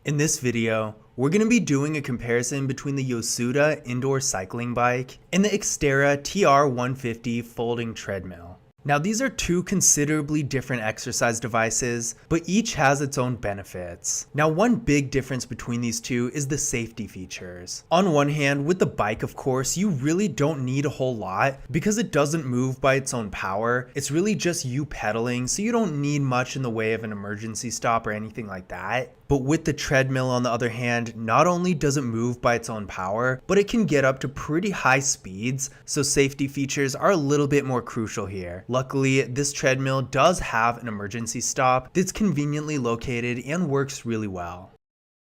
In this video, we're going to be doing a comparison between the Yosuda indoor cycling bike and the Xterra TR150 folding treadmill. Now these are two considerably different exercise devices, but each has its own benefits. Now one big difference between these two is the safety features. On one hand, with the bike of course, you really don't need a whole lot because it doesn't move by its own power. It's really just you pedaling, so you don't need much in the way of an emergency stop or anything like that. But with the treadmill on the other hand, not only does it move by its own power, but it can get up to pretty high speeds, so safety features are a little bit more crucial here. Luckily, this treadmill does have an emergency stop that's conveniently located and works really well.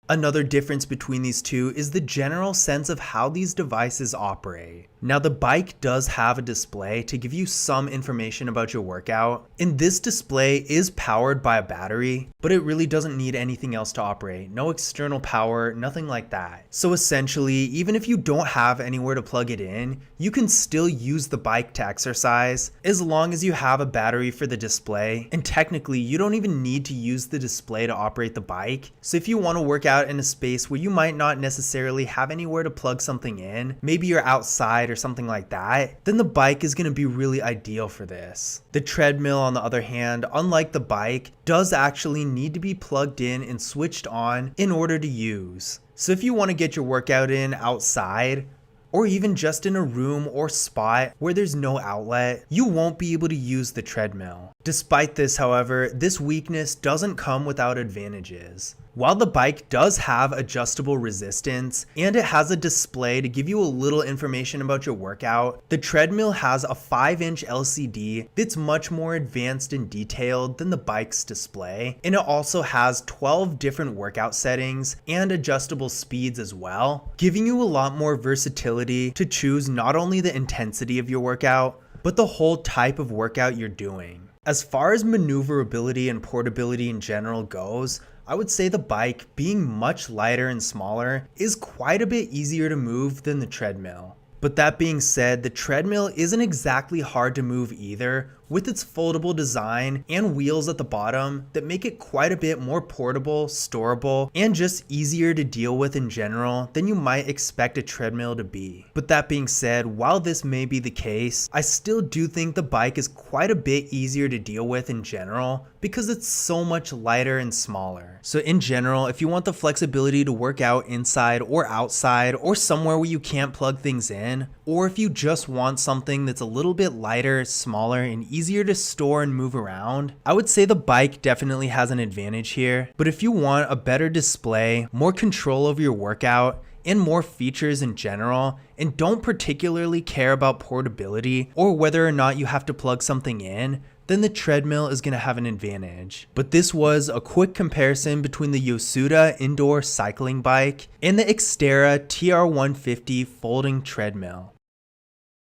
Another difference between these two is the general sense of how these devices operate. Now the bike does have a display to give you some information about your workout, and this display is powered by a battery, but it really doesn't need anything else to operate. No external power, nothing like that. So essentially, even if you don't have anywhere to plug it in, you can still use the bike to exercise as long as you have a battery for the display, and technically you don't even need to use the display to operate the bike. So if you want to work out in a space where you might not necessarily have anywhere to plug something in, maybe you're outside or something like that, then the bike is going to be really ideal for this. The treadmill, on the other hand, unlike the bike, does actually need to be plugged in and switched on in order to use. So if you want to get your workout in outside, or even just in a room or spot where there's no outlet, you won't be able to use the treadmill. Despite this, however, this weakness doesn't come without advantages. While the bike does have adjustable resistance and it has a display to give you a little information about your workout, the treadmill has a 5-inch LCD that's much more advanced and detailed than the bike's display, and it also has 12 different workout settings and adjustable speeds as well, giving you a lot more versatility to choose not only the intensity of your workout, but the whole type of workout you're doing. As far as maneuverability and portability in general goes, I would say the bike, being much lighter and smaller, is quite a bit easier to move than the treadmill. But that being said, the treadmill isn't exactly hard to move either, with its foldable design and wheels at the bottom that make it quite a bit more portable, storable, and just easier to deal with in general than you might expect a treadmill to be. But that being said, while this may be the case, I still do think the bike is quite a bit easier to deal with in general because it's so much lighter and smaller. So in general, if you want the flexibility to work out inside or outside or somewhere where you can't plug things in, or if you just want something that's a little bit lighter, smaller, and easier to store and move around, I would say the bike definitely has an advantage here. But if you want a better display, more control over your workout, and more features in general, and don't particularly care about portability or whether or not you have to plug something in, then the treadmill is going to have an advantage. But this was a quick comparison between the Yosuda indoor cycling bike and the Xterra TR150 folding treadmill.